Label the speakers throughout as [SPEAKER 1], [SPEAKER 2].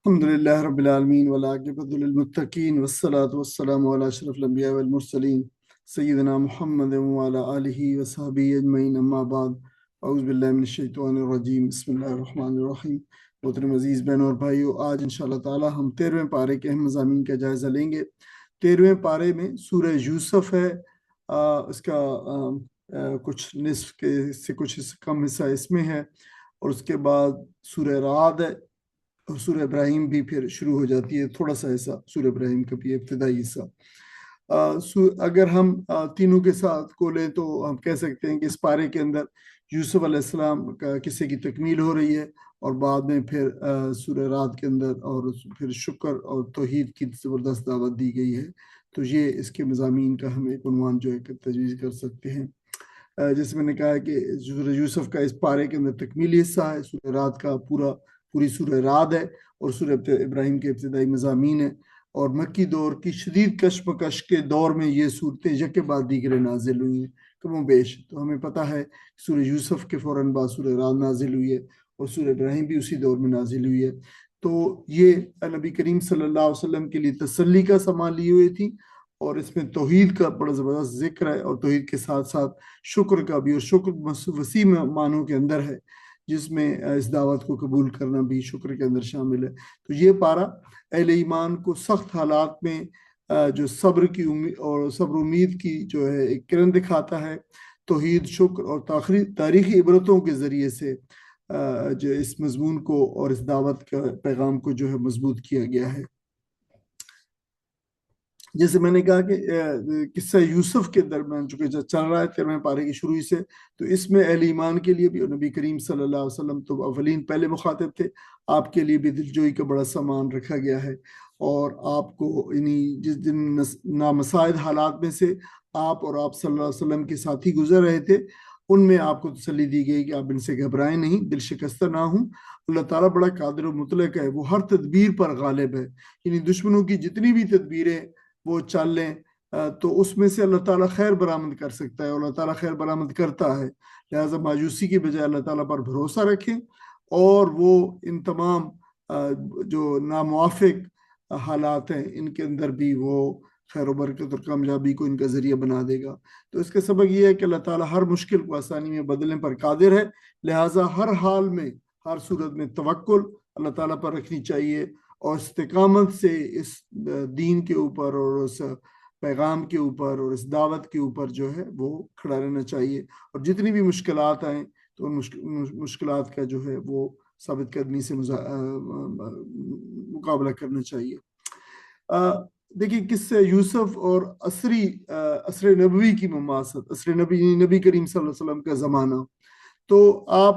[SPEAKER 1] الحمد لله رب العالمين والعاقبة للمتقين والصلاة والسلام على أشرف الأنبياء والمرسلين سيدنا محمد وعلى آله وصحبه أجمعين أما بعد أعوذ بالله من الشیطان الرجیم بسم اللہ الرحمن الرحیم۔ محترم عزیز بہنوں اور بھائیوں، آج انشاءاللہ تعالی ہم 13ویں پارے کے اہم مضامین کا جائزہ لیں گے۔ 13ویں پارے میں سورہ یوسف ہے، اس کا کچھ نصف کے سے کچھ کم حصہ اس میں ہے، اور اس کے بعد سورہ رعد ہے، اور سورہ ابراہیم بھی پھر شروع ہو جاتی ہے، تھوڑا سا حصہ سورہ ابراہیم کا بھی ابتدائی حصہ۔ اگر ہم تینوں کے ساتھ کو لیں تو ہم کہہ سکتے ہیں کہ اس پارے کے اندر یوسف علیہ السلام کا قصے کی تکمیل ہو رہی ہے، اور بعد میں پھر سورہ رعد کے اندر اور پھر شکر اور توحید کی زبردست دعوت دی گئی ہے۔ تو یہ اس کے مضامین کا ہم ایک عنوان جو ہے تجویز کر سکتے ہیں۔ جیسے میں نے کہا ہے کہ سورہ یوسف کا اس پارے کے اندر تکمیلی حصہ ہے، سورہ رعد کا پوری سورہ رعد ہے، اور سورہ ابراہیم کے ابتدائی مضامین ہے، اور مکی دور کی شدید کشمکش کے دور میں یہ صورتیں یکے بعد دیگرے نازل ہوئی ہیں کم و بیش۔ تو ہمیں پتہ ہے سورہ یوسف کے فوراً بعد سورہ رعد نازل ہوئی ہے، اور سورہ ابراہیم بھی اسی دور میں نازل ہوئی ہے۔ تو یہ نبی کریم صلی اللہ علیہ وسلم کے لیے تسلی کا سامان لیے ہوئے تھی، اور اس میں توحید کا بڑا زبردست ذکر ہے، اور توحید کے ساتھ ساتھ شکر کا بھی، اور شکر وسیع معنوں کے اندر ہے، جس میں اس دعوت کو قبول کرنا بھی شکر کے اندر شامل ہے۔ تو یہ پارہ اہل ایمان کو سخت حالات میں جو صبر کی اور صبر امید کی جو ہے ایک کرن دکھاتا ہے، توحید، شکر اور تاریخی عبرتوں کے ذریعے سے جو اس مضمون کو اور اس دعوت کا پیغام کو جو ہے مضبوط کیا گیا ہے۔ جیسے میں نے کہا کہ قصہ یوسف کے درمیان چونکہ چل رہا ہے 13ویں پارے کی شروع سے، تو اس میں اہل ایمان کے لیے بھی، اور نبی کریم صلی اللہ علیہ وسلم تو اولین پہلے مخاطب تھے، آپ کے لیے بھی دلجوئی کا بڑا سامان رکھا گیا ہے، اور آپ کو جس دن نامساعد حالات میں سے آپ اور آپ صلی اللہ علیہ وسلم کے ساتھی گزر رہے تھے، ان میں آپ کو تسلی دی گئی کہ آپ ان سے گھبرائیں نہیں، دل شکستہ نہ ہوں۔ اللہ تعالیٰ بڑا قادر و مطلق ہے، وہ ہر تدبیر پر غالب ہے، یعنی دشمنوں کی جتنی بھی تدبیریں وہ چل لیں تو اس میں سے اللہ تعالیٰ خیر برآمد کر سکتا ہے، اور اللہ تعالیٰ خیر برآمد کرتا ہے۔ لہٰذا مایوسی کی بجائے اللہ تعالیٰ پر بھروسہ رکھیں، اور وہ ان تمام جو ناموافق حالات ہیں ان کے اندر بھی وہ خیر و برکت اور کامیابی کو ان کا ذریعہ بنا دے گا۔ تو اس کا سبب یہ ہے کہ اللہ تعالیٰ ہر مشکل کو آسانی میں بدلنے پر قادر ہے، لہٰذا ہر حال میں، ہر صورت میں توکل اللہ تعالیٰ پر رکھنی چاہیے، اور استقامت سے اس دین کے اوپر اور اس پیغام کے اوپر اور اس دعوت کے اوپر جو ہے وہ کھڑا رہنا چاہیے، اور جتنی بھی مشکلات آئیں تو ان مشکلات کا جو ہے وہ ثابت قدمی سے مقابلہ کرنا چاہیے۔ دیکھیں قصہ یوسف اور عصر نبوی کی مماثلت، عصر نبی کریم صلی اللہ علیہ وسلم کا زمانہ، تو آپ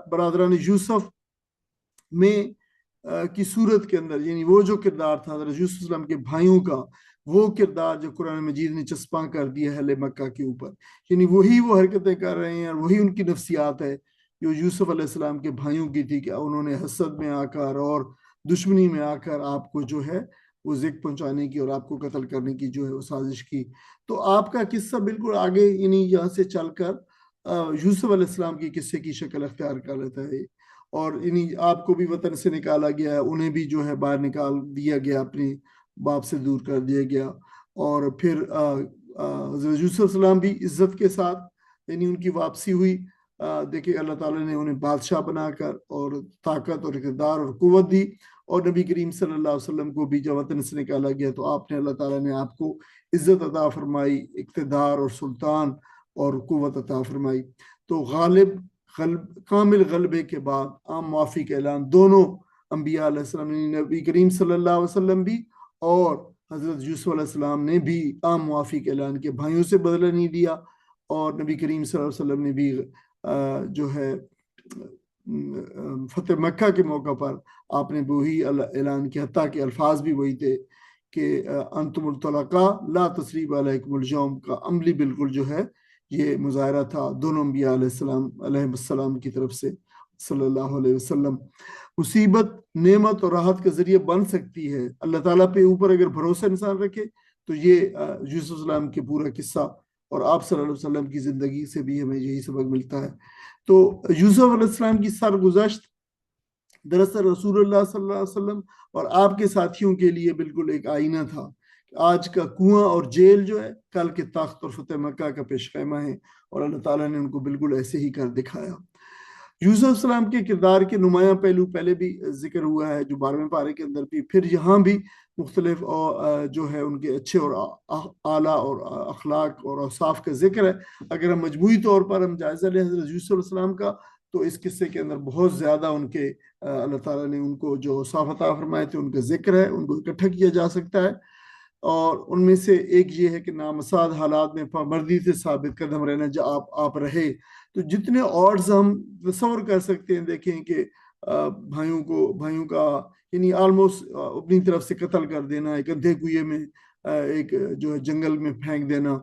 [SPEAKER 1] برادران یوسف میں کی صورت کے اندر، یعنی وہ جو کردار تھا حضرت یوسف علیہ السلام کے بھائیوں کا، وہ کردار جو قرآن مجید نے چسپاں کر دیا ہے اہل مکہ کے اوپر، یعنی وہی وہ حرکتیں کر رہے ہیں، اور وہی ان کی نفسیات ہے جو یوسف علیہ السلام کے بھائیوں کی تھی، کہ انہوں نے حسد میں آ کر اور دشمنی میں آ کر آپ کو جو ہے وہ ذکر پہنچانے کی اور آپ کو قتل کرنے کی جو ہے وہ سازش کی۔ تو آپ کا قصہ بالکل آگے، یعنی یہاں سے چل کر یوسف علیہ السلام کی قصے کی شکل اختیار کر لیتا ہے، اور آپ کو بھی وطن سے نکالا گیا ہے، انہیں بھی جو ہے باہر نکال دیا گیا، اپنے باپ سے دور کر دیا گیا، اور پھر حضرت یوسف علیہ السلام بھی عزت کے ساتھ، یعنی ان کی واپسی ہوئی۔ دیکھیں اللہ تعالیٰ نے انہیں بادشاہ بنا کر اور طاقت اور اقتدار اور قوت دی، اور نبی کریم صلی اللہ علیہ وسلم کو بھی جب وطن سے نکالا گیا تو اللہ تعالیٰ نے آپ کو عزت عطا فرمائی، اقتدار اور سلطان اور قوت عطا فرمائی۔ تو کامل غلبے کے بعد عام معافی کا اعلان دونوں انبیاء علیہ السلام، نبی کریم صلی اللہ علیہ وسلم بھی اور حضرت یوسف علیہ السلام نے بھی عام معافی کا اعلان کیا، بھائیوں سے بدلہ نہیں دیا، اور نبی کریم صلی اللہ علیہ وسلم نے بھی جو ہے فتح مکہ کے موقع پر آپ نے وہی اعلان کیا، حتیٰ کہ الفاظ بھی وہی تھے کہ انتم الطلقاء لا تثریب علیکم اليوم کا عملی بالکل جو ہے یہ مظاہرہ تھا دونوں انبیاء علیہ السلام کی طرف سے صلی اللہ علیہ وسلم۔ مصیبت نعمت اور راحت کا ذریعہ بن سکتی ہے اللہ تعالیٰ پہ اوپر اگر بھروسہ انسان رکھے، تو یہ یوسف علیہ السلام کے پورا قصہ اور آپ صلی اللہ علیہ وسلم کی زندگی سے بھی ہمیں یہی سبق ملتا ہے۔ تو یوسف علیہ السلام کی سرگزشت دراصل رسول اللہ صلی اللہ علیہ وسلم اور آپ کے ساتھیوں کے لیے بالکل ایک آئینہ تھا. آج کا کنواں اور جیل جو ہے کل کے تخت اور فتح مکہ کا پیش خیمہ ہے، اور اللہ تعالیٰ نے ان کو بالکل ایسے ہی کر دکھایا. یوسف علیہ السلام کے کردار کے نمایاں پہلو پہلے بھی ذکر ہوا ہے، جو 12ویں پارے کے اندر بھی، پھر یہاں بھی مختلف جو ہے ان کے اچھے اور اعلیٰ اور اخلاق اور اوصاف کا ذکر ہے. اگر ہم مجموعی طور پر ہم جائزہ لیں حضرت یوسف علیہ السلام کا، تو اس قصے کے اندر بہت زیادہ ان کے اللہ تعالیٰ نے ان کو جو اوصاف عطا فرمائے تھے ان کا ذکر ہے، ان کو اکٹھا کیا جا سکتا ہے. اور ان میں سے ایک یہ ہے کہ نامساعد حالات میں پامردی سے ثابت قدم رہنا، جو آپ رہے. تو جتنے آڈز ہم تصور کر سکتے ہیں، دیکھیں کہ بھائیوں کا یعنی آلموسٹ اپنی طرف سے قتل کر دینا، ایک اندھے کنویں میں، ایک جو ہے جنگل میں پھینک دینا،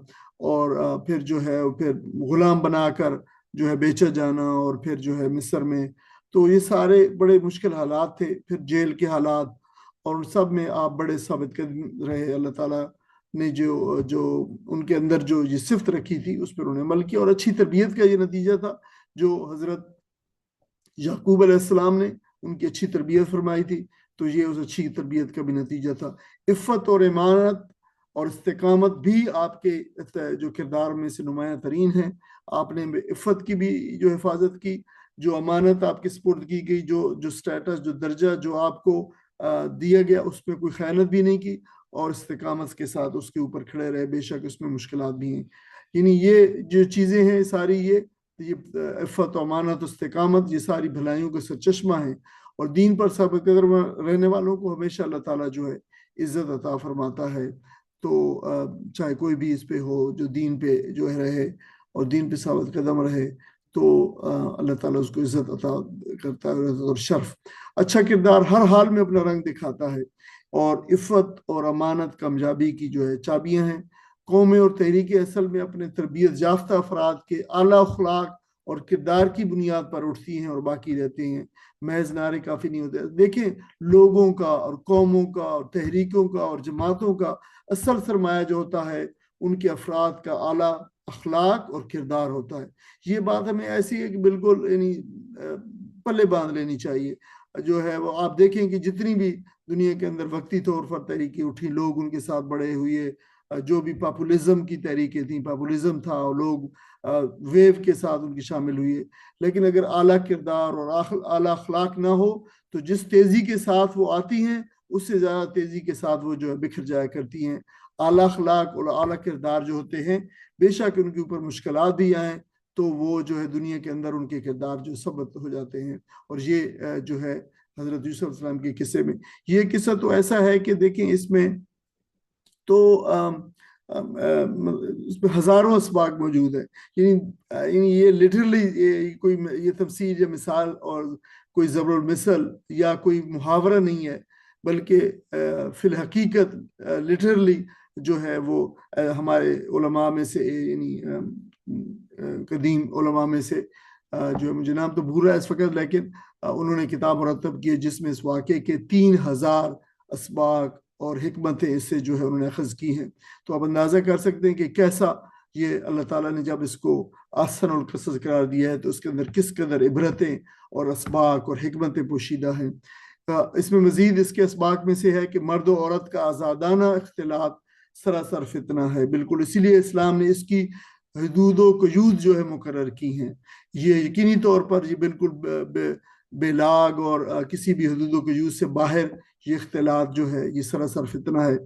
[SPEAKER 1] اور پھر جو ہے پھر غلام بنا کر جو ہے بیچا جانا، اور پھر جو ہے مصر میں. تو یہ سارے بڑے مشکل حالات تھے. پھر جیل کے حالات، اور سب میں آپ بڑے ثابت قدم رہے. اللہ تعالیٰ نے جو ان کے اندر جو یہ صفت رکھی تھی اس پر انہوں نے عمل کیا، اور اچھی تربیت کا یہ نتیجہ تھا جو حضرت یعقوب علیہ السلام نے ان کی اچھی تربیت فرمائی تھی. تو یہ اس اچھی تربیت کا بھی نتیجہ تھا. عفت اور امانت اور استقامت بھی آپ کے جو کردار میں سے نمایاں ترین ہیں. آپ نے عفت کی بھی جو حفاظت کی، جو امانت آپ کے سپرد کی گئی، جو سٹیٹس، جو درجہ جو آپ کو دیا گیا، اس میں کوئی خیانت بھی نہیں کی، اور استقامت کے ساتھ اس کے اوپر کھڑے رہے، بے شک اس میں مشکلات بھی ہیں. یعنی یہ جو چیزیں ہیں ساری، یہ عفت و امانت و استقامت، یہ ساری بھلائیوں کا سرچشمہ ہیں. اور دین پر ثابت قدم رہنے والوں کو ہمیشہ اللہ تعالیٰ جو ہے عزت عطا فرماتا ہے. تو چاہے کوئی بھی اس پہ ہو، جو دین پہ جو ہے رہے اور دین پہ ثابت قدم رہے، تو اللہ تعالیٰ اس کو عزت عطا کرتا ہے، عزت اور شرف. اچھا کردار ہر حال میں اپنا رنگ دکھاتا ہے، اور عفت اور امانت کامیابی کی جو ہے چابیاں ہیں. قومیں اور تحریکیں اصل میں اپنے تربیت یافتہ افراد کے اعلیٰ اخلاق اور کردار کی بنیاد پر اٹھتی ہیں اور باقی رہتے ہیں. محض نعرے کافی نہیں ہوتے. دیکھیں، لوگوں کا اور قوموں کا اور تحریکوں کا اور جماعتوں کا اصل سرمایہ جو ہوتا ہے ان کے افراد کا اعلیٰ اخلاق اور کردار ہوتا ہے. یہ بات ہمیں ایسی ہے کہ بالکل یعنی پلے باندھ لینی چاہیے. جو ہے وہ آپ دیکھیں کہ جتنی بھی دنیا کے اندر وقتی طور پر تحریکیں اٹھی، لوگ ان کے ساتھ بڑے ہوئے. جو بھی پاپولزم کی تحریکیں تھیں، پاپولزم تھا، اور لوگ ویو کے ساتھ ان کی شامل ہوئے. لیکن اگر اعلیٰ کردار اور اعلیٰ اخلاق نہ ہو تو جس تیزی کے ساتھ وہ آتی ہیں اس سے زیادہ تیزی کے ساتھ وہ جو ہے بکھر جایا کرتی ہیں. اعلیٰ اخلاق اور اعلیٰ کردار جو ہوتے ہیں، بے شک ان کے اوپر مشکلات بھی آئیں تو وہ جو ہے دنیا کے اندر ان کے کردار جو ثبت ہو جاتے ہیں. اور یہ جو ہے حضرت یوسف علیہ السلام کے قصے میں، یہ قصہ تو ایسا ہے کہ دیکھیں اس میں تو اس میں ہزاروں اسباق موجود ہیں. یعنی یہ لٹرلی کوئی یہ تفسیر یا مثال اور کوئی ضرب المثل یا کوئی محاورہ نہیں ہے، بلکہ فی الحقیقت لٹرلی جو ہے وہ ہمارے علماء میں سے، یعنی قدیم علماء میں سے جو ہے، مجھے نام تو بھول رہا ہے اس وقت، لیکن انہوں نے کتاب مرتب کی جس میں اس واقعے کے 3000 اسباق اور حکمتیں اس سے جو ہے انہوں نے اخذ کی ہیں. تو آپ اندازہ کر سکتے ہیں کہ کیسا یہ اللہ تعالیٰ نے جب اس کو احسن القصص قرار دیا ہے تو اس کے اندر کس قدر عبرتیں اور اسباق اور حکمتیں پوشیدہ ہیں. اس میں مزید اس کے اسباق میں سے ہے کہ مرد و عورت کا آزادانہ اختلاط سراسر فتنہ ہے. بالکل اسی لیے اسلام نے اس کی حدود و قیود جو ہے مقرر کی ہیں. یہ یقینی طور پر یہ بالکل بے لاگ اور کسی بھی حدود و قیود سے باہر یہ اختلاط جو ہے یہ سراسر فتنہ ہے.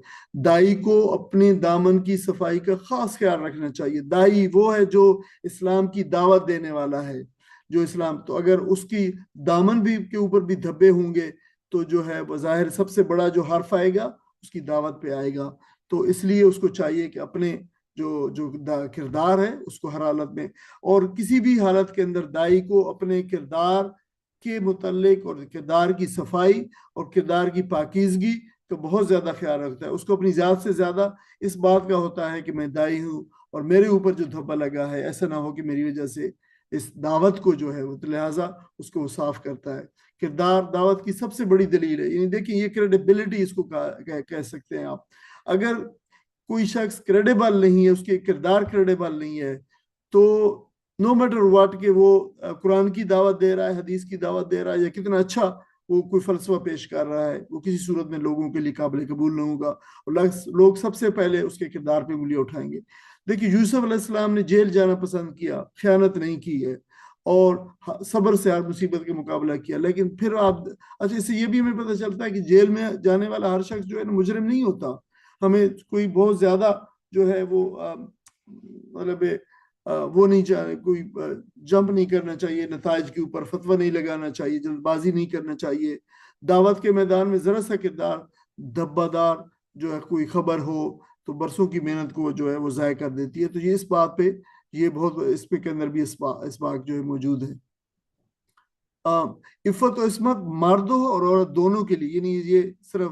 [SPEAKER 1] دائی کو اپنے دامن کی صفائی کا خاص خیال رکھنا چاہیے. دائی وہ ہے جو اسلام کی دعوت دینے والا ہے. جو اسلام، تو اگر اس کی دامن بھی کے اوپر بھی دھبے ہوں گے تو جو ہے بظاہر سب سے بڑا جو حرف آئے گا اس کی دعوت پہ آئے گا. تو اس لیے اس کو چاہیے کہ اپنے جو کردار ہے اس کو ہر حالت میں اور کسی بھی حالت کے اندر دائی کو اپنے کردار کے متعلق اور کردار کی صفائی اور کردار کی پاکیزگی کا بہت زیادہ خیال رکھتا ہے. اس کو اپنی ذات سے زیادہ اس بات کا ہوتا ہے کہ میں دائی ہوں اور میرے اوپر جو دھبا لگا ہے ایسا نہ ہو کہ میری وجہ سے اس دعوت کو جو ہے وہ، لہٰذا اس کو وہ صاف کرتا ہے. کردار دعوت کی سب سے بڑی دلیل ہے. یعنی دیکھیں یہ کریڈیبلٹی اس کو کہہ سکتے ہیں آپ. اگر کوئی شخص کریڈیبل نہیں ہے، اس کے کردار کریڈیبل نہیں ہے، تو نو میٹر واٹ کہ وہ قرآن کی دعوت دے رہا ہے، حدیث کی دعوت دے رہا ہے یا کتنا اچھا وہ کوئی فلسفہ پیش کر رہا ہے، وہ کسی صورت میں لوگوں کے لیے قابل قبول نہ ہوگا، اور لوگ سب سے پہلے اس کے کردار پہ انگلی اٹھائیں گے۔ دیکھیے یوسف علیہ السلام نے جیل جانا پسند کیا، خیانت نہیں کی ہے، اور صبر سے ہر مصیبت کا مقابلہ کیا، لیکن پھر آپ اچھا اس سے یہ بھی ہمیں پتہ چلتا ہے کہ جیل میں جانے والا ہر شخص جو ہے مجرم نہیں ہوتا۔ ہمیں کوئی بہت زیادہ جو ہے وہ مطلب وہ نہیں چاہے، کوئی جمپ نہیں کرنا چاہیے نتائج کے اوپر، فتویٰ نہیں لگانا چاہیے، جلد بازی نہیں کرنا چاہیے۔ دعوت کے میدان میں ذرا سا کردار دھبا دار جو ہے کوئی خبر ہو تو برسوں کی محنت کو جو ہے وہ ضائع کر دیتی ہے۔ تو یہ اس بات پہ یہ بہت اس پہ کے اندر بھی اسباق جو ہے موجود ہے۔ عفت و عصمت مردوں اور عورت دونوں کے لیے، یعنی یہ صرف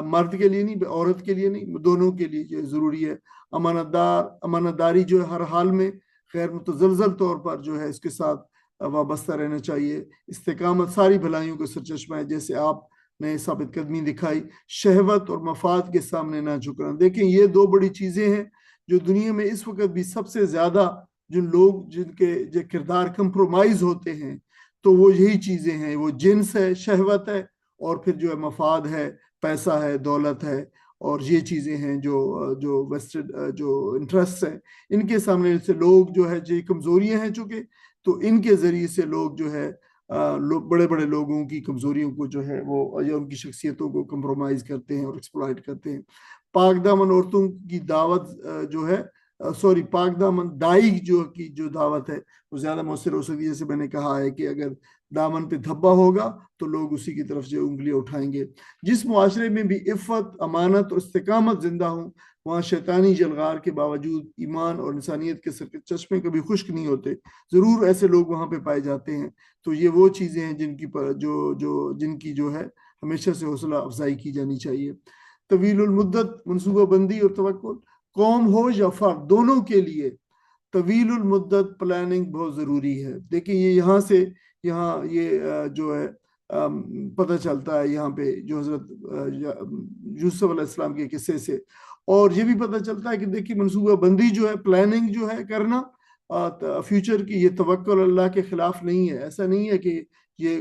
[SPEAKER 1] مرد کے لیے نہیں، عورت کے لیے نہیں، دونوں کے لیے جو ضروری ہے۔ امانت داری جو ہے ہر حال میں غیر متزلزل طور پر جو ہے اس کے ساتھ وابستہ رہنا چاہیے۔ استقامت ساری بھلائیوں کا سرچشمہ ہے، جیسے آپ نے ثابت قدمی دکھائی۔ شہوت اور مفاد کے سامنے نہ جھکنا۔ دیکھیں یہ دو بڑی چیزیں ہیں جو دنیا میں اس وقت بھی سب سے زیادہ جن لوگ جن کے جو کردار کمپرومائز ہوتے ہیں تو وہ یہی چیزیں ہیں، وہ جنس ہے، شہوت ہے، اور پھر جو ہے مفاد ہے، پیسہ ہے، دولت ہے، اور یہ چیزیں ہیں جو ویسٹڈ جو انٹرسٹ ہیں، ان کے سامنے سے لوگ جو ہے جو کمزوریاں ہیں چونکہ، تو ان کے ذریعے سے لوگ جو ہے بڑے بڑے لوگوں کی کمزوریوں کو جو ہے وہ یا ان کی شخصیتوں کو کمپرومائز کرتے ہیں اور ایکسپلائٹ کرتے ہیں۔ پاک دامن عورتوں کی دعوت جو ہے پاک دامن دائی کی جو دعوت ہے وہ زیادہ مؤثر ہو سکتی ہے۔ جیسے میں نے کہا ہے کہ اگر دامن پہ دھبا ہوگا تو لوگ اسی کی طرف جو انگلیاں اٹھائیں گے۔ جس معاشرے میں بھی عفت، امانت اور استقامت زندہ ہوں وہاں شیطانی جلغار کے باوجود ایمان اور انسانیت کے چشمے کبھی خشک نہیں ہوتے، ضرور ایسے لوگ وہاں پہ پائے جاتے ہیں۔ تو یہ وہ چیزیں ہیں جن کی جو ہے ہمیشہ سے حوصلہ افزائی کی جانی چاہیے۔ طویل المدت منصوبہ بندی اور توکل، قوم ہو یا فرد، دونوں کے لیے طویل المدت پلاننگ بہت ضروری ہے۔ دیکھیں یہ یہاں سے یہ جو ہے پتہ چلتا ہے یہاں پہ جو حضرت یوسف علیہ السلام کے قصے سے، اور یہ بھی پتہ چلتا ہے کہ دیکھیں منصوبہ بندی جو ہے، پلاننگ جو ہے کرنا فیوچر کی، یہ توکل اللہ کے خلاف نہیں ہے۔ ایسا نہیں ہے کہ یہ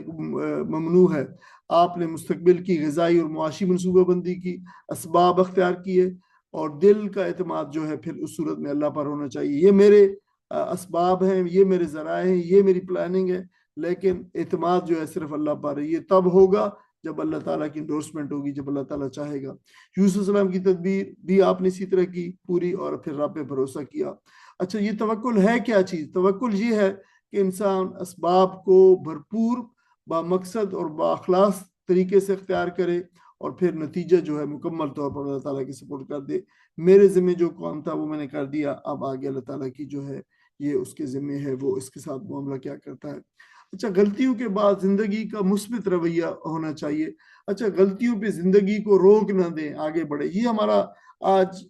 [SPEAKER 1] ممنوع ہے۔ آپ نے مستقبل کی غذائی اور معاشی منصوبہ بندی کی، اسباب اختیار کیے، اور دل کا اعتماد جو ہے پھر اس صورت میں اللہ پر ہونا چاہیے۔ یہ میرے اسباب ہیں، یہ میرے ذرائع ہیں، یہ میری پلاننگ ہے، لیکن اعتماد جو ہے صرف اللہ پر ہے۔ یہ تب ہوگا جب اللہ تعالیٰ کی انڈورسمنٹ ہوگی، جب اللہ تعالیٰ چاہے گا۔ یوسف علیہ السلام کی تدبیر بھی آپ نے اسی طرح کی پوری، اور پھر رب پہ بھروسہ کیا۔ اچھا یہ توکل ہے کیا چیز؟ توکل یہ ہے کہ انسان اسباب کو بھرپور با مقصد اور با اخلاص طریقے سے اختیار کرے، اور پھر نتیجہ جو ہے مکمل طور پر اللہ تعالیٰ کی سپورٹ کر دے۔ میرے ذمہ جو کام تھا وہ میں نے کر دیا، اب آگے اللہ تعالیٰ کی جو ہے یہ اس کے ذمہ ہے، وہ اس کے ساتھ معاملہ کیا کرتا ہے۔ اچھا غلطیوں کے بعد زندگی کا مثبت رویہ ہونا چاہیے۔ اچھا غلطیوں پہ زندگی کو روک نہ دیں، آگے بڑھے۔ یہ ہمارا آج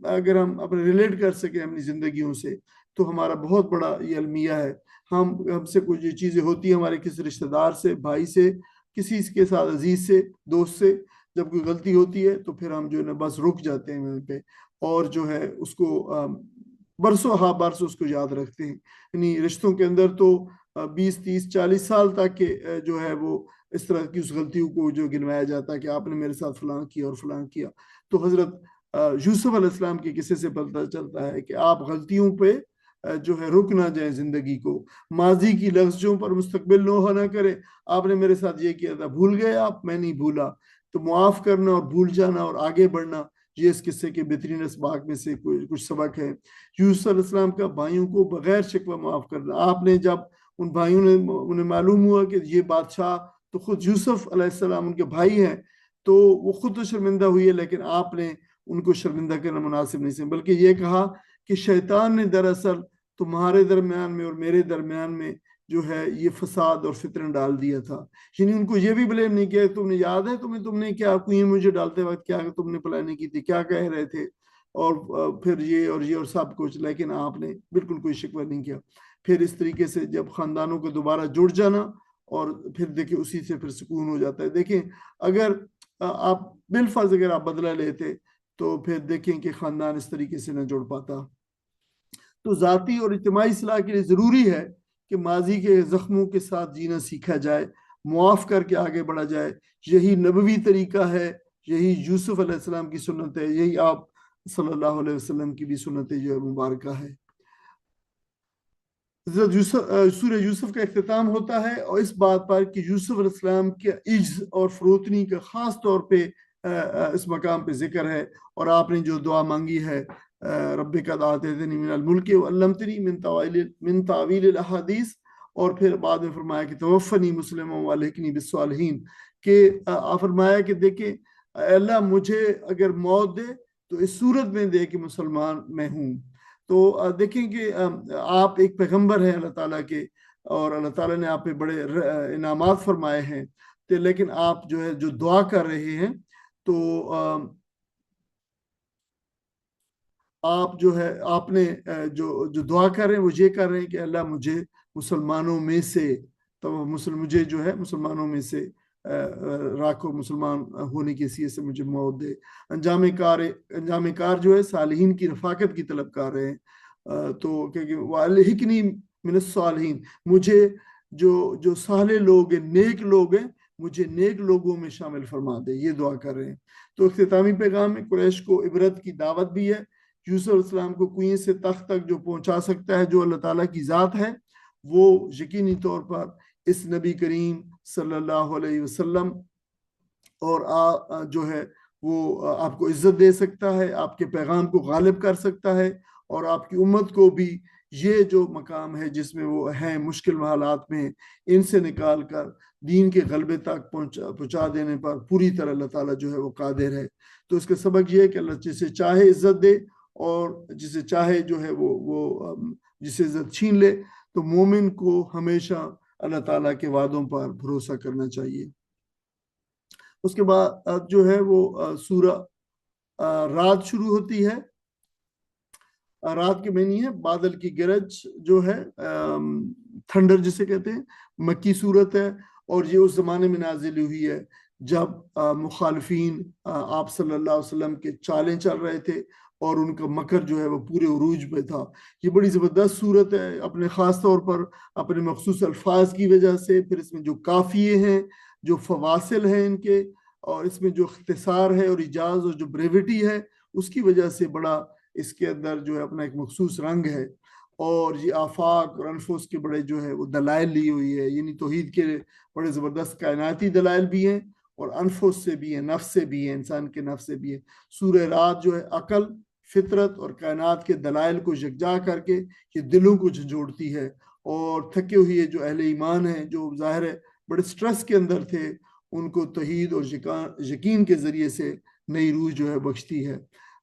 [SPEAKER 1] اگر ہم اپنے ریلیٹ کر سکیں اپنی زندگیوں سے تو ہمارا بہت بڑا یہ المیہ ہے۔ ہم سے کچھ چیزیں ہوتی ہیں ہمارے کسی رشتہ دار سے، بھائی سے، کسی کے ساتھ عزیز سے، دوست سے، جب کوئی غلطی ہوتی ہے تو پھر ہم جو ہے نا بس رک جاتے ہیں وہیں پہ، اور جو ہے اس کو برس اس کو یاد رکھتے ہیں۔ یعنی رشتوں کے اندر تو 20 30 40 سال تک کے جو ہے وہ اس طرح کی اس غلطیوں کو جو گنوایا جاتا ہے کہ آپ نے میرے ساتھ فلاں کیا اور فلاں کیا۔ تو حضرت یوسف علیہ السلام کے قصے سے پتہ چلتا ہے کہ آپ غلطیوں پہ جو ہے رک نہ جائیں، زندگی کو ماضی کی لغزشوں پر مستقبل نوحہ نہ کریں۔ آپ نے میرے ساتھ یہ کیا تھا، بھول گئے آپ؟ میں نہیں بھولا۔ تو معاف کرنا اور بھول جانا اور آگے بڑھنا، یہ اس قصے کے بہترین اسباق میں سے کچھ سبق ہے۔ یوسف علیہ السلام کا بھائیوں کو بغیر شکوہ معاف کرنا۔ آپ نے جب ان بھائیوں نے انہیں معلوم ہوا کہ یہ بادشاہ تو خود یوسف علیہ السلام ان کے بھائی ہیں، تو وہ خود تو شرمندہ ہوئی ہے، لیکن آپ نے ان کو شرمندہ کرنا مناسب نہیں سے، بلکہ یہ کہا کہ شیطان نے دراصل تمہارے درمیان میں اور میرے درمیان میں جو ہے یہ فساد اور فتنہ ڈال دیا تھا۔ یعنی ان کو یہ بھی بلیم نہیں کیا، تم نے یاد ہے تم نے کیا کوئی مجھے ڈالتے وقت کیا تم نے پلاننگ کی تھی، کیا کہہ رہے تھے، اور پھر یہ اور سب کچھ، لیکن آپ نے بالکل کوئی شکوہ نہیں کیا۔ پھر اس طریقے سے جب خاندانوں کو دوبارہ جڑ جانا، اور پھر دیکھیں اسی سے پھر سکون ہو جاتا ہے۔ دیکھیں اگر آپ بالفرض اگر آپ بدلہ لیتے تو پھر دیکھیں کہ خاندان اس طریقے سے نہ جڑ پاتا۔ تو ذاتی اور اجتماعی اصلاح کے لیے ضروری ہے کہ ماضی کے زخموں کے ساتھ جینا سیکھا جائے، معاف کر کے آگے بڑھا جائے. یہی نبوی طریقہ ہے, یہی یوسف علیہ السلام کی سنت ہے, یہی آپ صلی اللہ علیہ وسلم کی بھی سنت جو ہے مبارکہ ہے. حضرت یوسف سورہ یوسف کا اختتام ہوتا ہے اور اس بات پر کہ یوسف علیہ السلام کے عجز اور فروتنی کا خاص طور پہ اس مقام پہ ذکر ہے, اور آپ نے جو دعا مانگی ہے رب قد آتیتنی من الملک وعلمتنی من تعویل الاحادیث, اور پھر بعد میں فرمایا کہ توفنی مسلما والحقنی بالصالحین, کہ آپ فرمایا کہ دیکھیں اللہ مجھے اگر موت دے تو اس صورت میں دے کہ مسلمان میں ہوں. تو دیکھیں کہ آپ ایک پیغمبر ہیں اللہ تعالیٰ کے, اور اللہ تعالیٰ نے آپ پہ بڑے انعامات فرمائے ہیں, لیکن آپ جو ہے جو دعا کر رہے ہیں تو آپ جو ہے آپ نے جو دعا کر رہے ہیں وہ یہ کر رہے ہیں کہ اللہ مجھے مسلمانوں میں سے, تو مجھے جو ہے مسلمانوں میں سے راکھو, مسلمان ہونے کی حیثیت سے مجھے موت دے. انجام کار جو ہے صالحین کی رفاقت کی طلب کر رہے ہیں, تو کہ والحقنی من الصالحین, مجھے جو صالح لوگ ہیں, نیک لوگ ہیں, مجھے نیک لوگوں میں شامل فرما دے, یہ دعا کر رہے ہیں. تو اختتامی پیغام میں قریش کو عبرت کی دعوت بھی ہے. یوسف علیہ السلام کو کنویں سے تخت تک جو پہنچا سکتا ہے جو اللہ تعالیٰ کی ذات ہے, وہ یقینی طور پر اس نبی کریم صلی اللہ علیہ وسلم اور جو ہے وہ آپ کو عزت دے سکتا ہے, آپ کے پیغام کو غالب کر سکتا ہے, اور آپ کی امت کو بھی یہ جو مقام ہے جس میں وہ ہیں مشکل حالات میں, ان سے نکال کر دین کے غلبے تک پہنچا دینے پر پوری طرح اللہ تعالیٰ جو ہے وہ قادر ہے. تو اس کا سبق یہ ہے کہ اللہ جسے چاہے عزت دے اور جسے چاہے جو ہے وہ جسے عزت چھین لے. تو مومن کو ہمیشہ اللہ تعالیٰ کے وعدوں پر بھروسہ کرنا چاہیے. اس کے بعد جو ہے وہ سورہ رات شروع ہوتی ہے. رات کے معنی ہے بادل کی گرج جو ہے, تھنڈر جسے کہتے ہیں, مکی صورت ہے, اور یہ اس زمانے میں نازل ہوئی ہے جب مخالفین آپ صلی اللہ علیہ وسلم کے چالیں چل رہے تھے اور ان کا مکر جو ہے وہ پورے عروج پہ تھا. یہ بڑی زبردست صورت ہے اپنے خاص طور پر اپنے مخصوص الفاظ کی وجہ سے, پھر اس میں جو قافیے ہیں, جو فواصل ہیں ان کے, اور اس میں جو اختصار ہے اور ایجاز اور جو بریوٹی ہے, اس کی وجہ سے بڑا اس کے اندر جو ہے اپنا ایک مخصوص رنگ ہے. اور یہ آفاق اور انفس کے بڑے جو ہے وہ دلائل لی ہوئی ہے, یعنی توحید کے بڑے زبردست کائناتی دلائل بھی ہیں, اور انفس سے بھی ہیں, نفس سے بھی ہیں, انسان کے نفس سے بھی ہیں. سورہ رات جو ہے عقل, فطرت اور کائنات کے دلائل کو یکجا کر کے یہ دلوں کو جھنجھوڑتی ہے, اور تھکے ہوئے جو اہل ایمان ہیں جو ظاہر ہے بڑے سٹریس کے اندر تھے, ان کو توحید اور یقین کے ذریعے سے نئی روح جو ہے بخشتی ہے.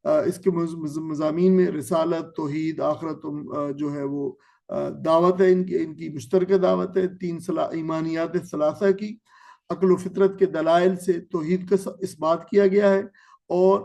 [SPEAKER 1] اس کے مضامین میں رسالت, توحید, آخرت جو ہے وہ دعوت ہے, ان کی مشترکہ دعوت ہے, 3 ایمانیات ثلاثہ کی. عقل و فطرت کے دلائل سے توحید کا اس بات کیا گیا ہے, اور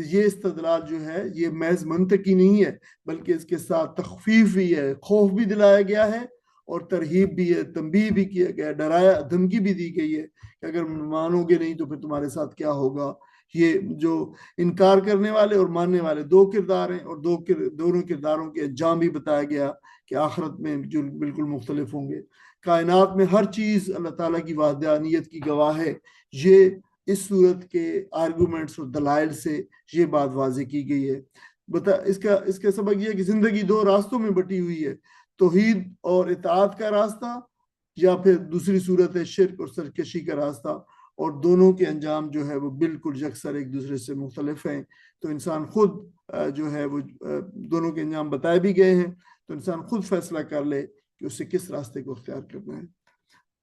[SPEAKER 1] یہ استدلال جو ہے یہ محض منطقی نہیں ہے بلکہ اس کے ساتھ تخفیف بھی ہے, خوف بھی دلایا گیا ہے, اور ترہیب بھی ہے, تنبیہ بھی کیا گیا ہے, ڈرایا دھمکی بھی دی گئی ہے کہ اگر مانو گے نہیں تو پھر تمہارے ساتھ کیا ہوگا. یہ جو انکار کرنے والے اور ماننے والے 2 کردار ہیں, اور دونوں کرداروں کے انجام بھی بتایا گیا کہ آخرت میں جو بالکل مختلف ہوں گے. کائنات میں ہر چیز اللہ تعالیٰ کی وحدانیت کی گواہ ہے. یہ اس صورت کے آرگومنٹس اور دلائل سے یہ بات واضح کی گئی ہے. اس کا سبق یہ ہے کہ زندگی 2 راستوں میں بٹی ہوئی ہے, توحید اور اطاعت کا راستہ, یا پھر دوسری صورت ہے شرک اور سرکشی کا راستہ, اور دونوں کے انجام جو ہے وہ بالکل یکسر ایک دوسرے سے مختلف ہیں. تو انسان خود جو ہے وہ دونوں کے انجام بتائے بھی گئے ہیں, تو انسان خود فیصلہ کر لے کہ اسے کس راستے کو اختیار کرنا ہے.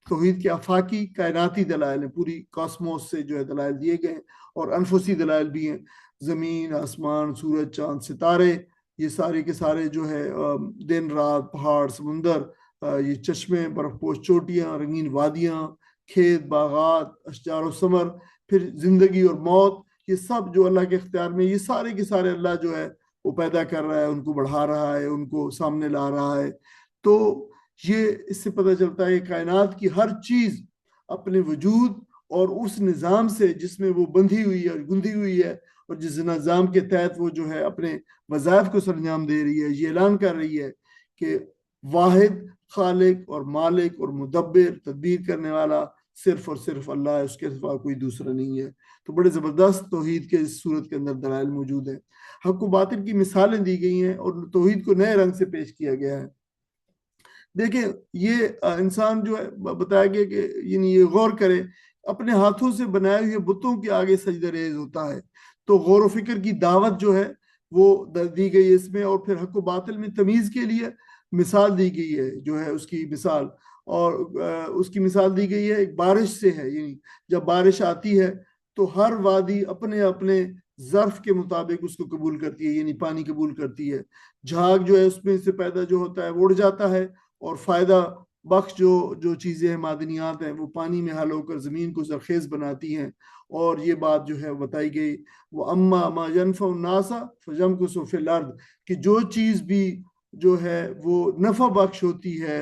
[SPEAKER 1] توحید کے آفاقی کائناتی دلائل ہیں, پوری کاسموس سے جو ہے دلائل دیے گئے ہیں, اور انفسی دلائل بھی ہیں, زمین, آسمان, سورج, چاند, ستارے, یہ سارے کے سارے جو ہے دن رات, پہاڑ, سمندر, یہ چشمے, برف پوش چوٹیاں, رنگین وادیاں, کھیت, باغات, اشجار و ثمر, پھر زندگی اور موت, یہ سب جو اللہ کے اختیار میں, یہ سارے کے سارے اللہ جو ہے وہ پیدا کر رہا ہے, ان کو بڑھا رہا ہے, ان کو سامنے لا رہا ہے. تو یہ اس سے پتہ چلتا ہے کہ کائنات کی ہر چیز اپنے وجود اور اس نظام سے جس میں وہ بندھی ہوئی ہے اور گندھی ہوئی ہے, اور جس نظام کے تحت وہ جو ہے اپنے وظائف کو سر انجام دے رہی ہے, یہ اعلان کر رہی ہے کہ واحد خالق اور مالک اور مدبر, تدبیر کرنے والا, صرف اور صرف اللہ ہے، اس کے سوا کوئی دوسرا نہیں ہے۔ تو بڑے زبردست توحید کے اس صورت کے اندر دلائل موجود ہیں، حق و باطل کی مثالیں دی گئی ہیں اور توحید کو نئے رنگ سے پیش کیا گیا ہے۔ دیکھیں یہ انسان جو ہے بتایا گیا کہ یعنی یہ غور کرے، اپنے ہاتھوں سے بنائے ہوئے بتوں کے آگے سجدہ ریز ہوتا ہے۔ تو غور و فکر کی دعوت جو ہے وہ دی گئی ہے اس میں، اور پھر حق و باطل میں تمیز کے لیے مثال دی گئی ہے، جو ہے اس کی مثال، اور اس کی مثال دی گئی ہے ایک بارش سے ہے، یعنی جب بارش آتی ہے تو ہر وادی اپنے اپنے ظرف کے مطابق اس کو قبول کرتی ہے، یعنی پانی قبول کرتی ہے۔ جھاگ جو ہے اس میں سے پیدا جو ہوتا ہے وہ اڑ جاتا ہے، اور فائدہ بخش جو چیزیں ہیں، معدنیات ہیں، وہ پانی میں حل ہو کر زمین کو زرخیز بناتی ہیں۔ اور یہ بات جو ہے بتائی گئی، وہ اما ما ينفع الناس فيمكث في الارض، کہ جو چیز بھی جو ہے وہ نفع بخش ہوتی ہے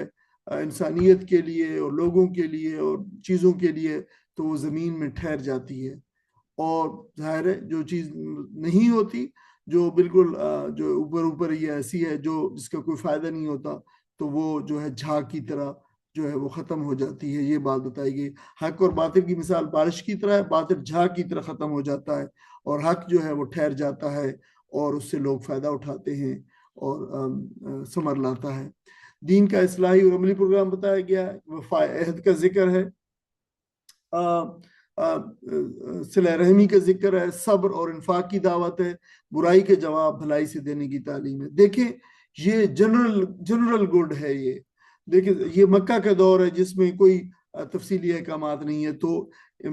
[SPEAKER 1] انسانیت کے لیے اور لوگوں کے لیے اور چیزوں کے لیے، تو وہ زمین میں ٹھہر جاتی ہے۔ اور ظاہر ہے جو چیز نہیں ہوتی، جو بالکل جو اوپر اوپر یہ ایسی ہے جو جس کا کوئی فائدہ نہیں ہوتا، تو وہ جو ہے جھاگ کی طرح جو ہے وہ ختم ہو جاتی ہے۔ یہ بات بتائی گئی۔ حق اور باطل کی مثال بارش کی طرح ہے، باطل جھاگ کی طرح ختم ہو جاتا ہے، اور حق جو ہے وہ ٹھہر جاتا ہے اور اس سے لوگ فائدہ اٹھاتے ہیں اور ثمر لاتا ہے۔ دین کا اصلاحی اور عملی پروگرام بتایا گیا ہے، وفا عہد کا ذکر ہے، صلہ رحمی کا ذکر ہے، صبر اور انفاق کی دعوت ہے، برائی کے جواب بھلائی سے دینے کی تعلیم ہے۔ دیکھیں یہ جنرل گڈ ہے، یہ دیکھیں یہ مکہ کا دور ہے جس میں کوئی تفصیلی احکامات نہیں ہے، تو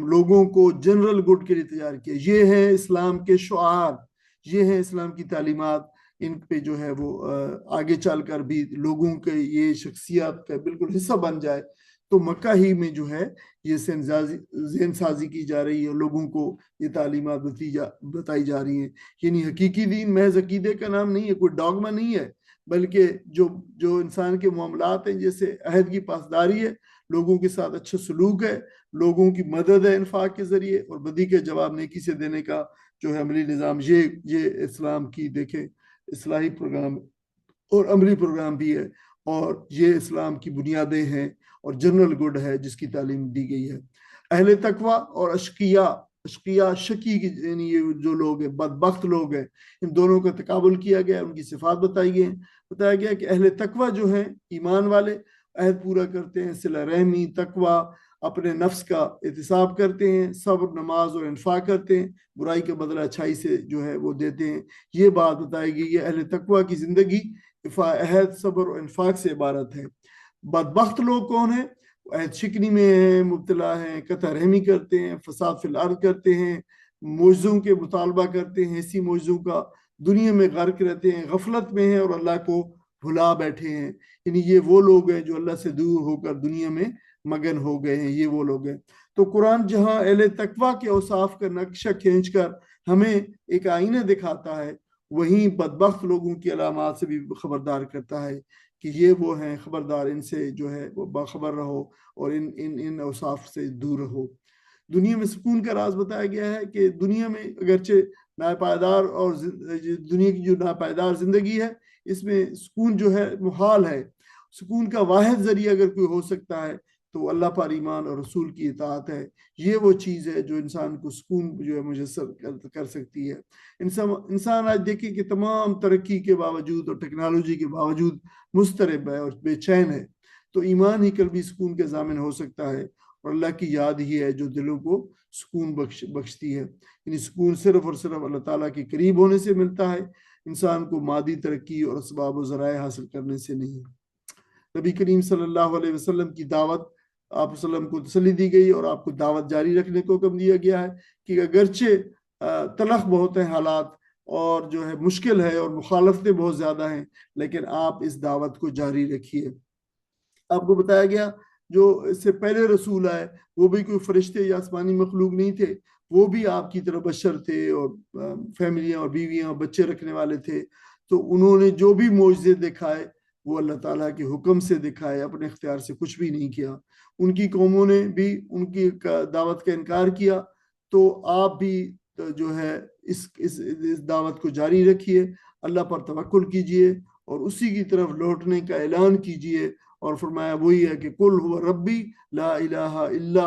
[SPEAKER 1] لوگوں کو جنرل گڈ کے لیے تیار کیا۔ یہ ہیں اسلام کے شعار، یہ ہیں اسلام کی تعلیمات، ان پہ جو ہے وہ آگے چل کر بھی لوگوں کے یہ شخصیات کا بالکل حصہ بن جائے۔ تو مکہ ہی میں جو ہے یہ ذہن سازی کی جا رہی ہے، لوگوں کو یہ تعلیمات بتائی جا رہی ہیں۔ یعنی حقیقی دین محض عقیدے کا نام نہیں ہے، کوئی ڈاگما نہیں ہے، بلکہ جو انسان کے معاملات ہیں، جیسے عہد کی پاسداری ہے، لوگوں کے ساتھ اچھا سلوک ہے، لوگوں کی مدد ہے انفاق کے ذریعے، اور بدی کے جواب نیکی سے دینے کا جو ہے عملی نظام، یہ اسلام کی دیکھیں اصلاحی پروگرام اور عملی پروگرام بھی ہے، اور یہ اسلام کی بنیادیں ہیں اور جنرل گڈ ہے جس کی تعلیم دی گئی ہے۔ اہل تقوی اور اشقیاء شقی یعنی یہ جو لوگ ہیں بدبخت لوگ ہیں، ان دونوں کا تقابل کیا گیا، ان کی صفات بتائی گئی ہیں۔ بتایا گیا کہ اہل تقوی جو ہیں ایمان والے، عہد پورا کرتے ہیں، صلہ رحمی، تقوی، اپنے نفس کا احتساب کرتے ہیں، صبر، نماز اور انفاق کرتے ہیں، برائی کا بدلہ اچھائی سے جو ہے وہ دیتے ہیں۔ یہ بات بتائی گئی ہے، اہل تقوی کی زندگی وفا عہد، صبر اور انفاق سے عبارت ہے۔ بدبخت لوگ کون ہیں؟ عہد شکنی میں ہیں، مبتلا ہیں، قطع رحمی کرتے ہیں، فساد فی الارض کرتے ہیں، معجزوں کے مطالبہ کرتے ہیں، ایسی معجزوں کا، دنیا میں غرق رہتے ہیں، غفلت میں ہیں اور اللہ کو بھلا بیٹھے ہیں۔ یعنی یہ وہ لوگ ہیں جو اللہ سے دور ہو کر دنیا میں مگن ہو گئے ہیں، یہ وہ لوگ ہیں۔ تو قرآن جہاں اہل تقوی کے اوصاف کا نقشہ کھینچ کر ہمیں ایک آئینہ دکھاتا ہے، وہیں بدبخت لوگوں کی علامات سے بھی خبردار کرتا ہے کہ یہ وہ ہیں، خبردار، ان سے جو ہے وہ باخبر رہو اور ان اوصاف سے دور رہو۔ دنیا میں سکون کا راز بتایا گیا ہے کہ دنیا میں اگرچہ ناپائیدار اور دنیا کی جو ناپائیدار زندگی ہے، اس میں سکون جو ہے محال ہے۔ سکون کا واحد ذریعہ اگر کوئی ہو سکتا ہے تو اللہ پر ایمان اور رسول کی اطاعت ہے۔ یہ وہ چیز ہے جو انسان کو سکون جو ہے میسر کر سکتی ہے۔ انسان آج دیکھیں کہ تمام ترقی کے باوجود اور ٹیکنالوجی کے باوجود مضطرب ہے اور بے چین ہے، تو ایمان ہی قلبی سکون کے ضامن ہو سکتا ہے، اور اللہ کی یاد ہی ہے جو دلوں کو سکون بخشتی ہے۔ یعنی سکون صرف اور صرف اللہ تعالیٰ کے قریب ہونے سے ملتا ہے، انسان کو مادی ترقی اور اسباب و ذرائع حاصل کرنے سے نہیں۔ نبی کریم صلی اللہ علیہ وسلم کی دعوت، آپ وسلم کو تسلی دی گئی اور آپ کو دعوت جاری رکھنے کو حکم دیا گیا ہے کہ اگرچہ تلخ بہت ہیں حالات اور جو ہے مشکل ہے اور مخالفتیں بہت زیادہ ہیں، لیکن آپ اس دعوت کو جاری رکھیے۔ آپ کو بتایا گیا جو اس سے پہلے رسول آئے وہ بھی کوئی فرشتے یا آسمانی مخلوق نہیں تھے، وہ بھی آپ کی طرح بشر تھے اور فیملیاں اور بیویاں اور بچے رکھنے والے تھے۔ تو انہوں نے جو بھی معجزے دکھائے وہ اللہ تعالیٰ کے حکم سے دکھائے، اپنے اختیار سے کچھ بھی نہیں کیا۔ ان کی قوموں نے بھی ان کی دعوت کا انکار کیا، تو آپ بھی جو ہے اس دعوت کو جاری رکھیے، اللہ پر توکل کیجئے اور اسی کی طرف لوٹنے کا اعلان کیجئے، اور فرمایا وہی ہے کہ قل هو ربی لا الہ الا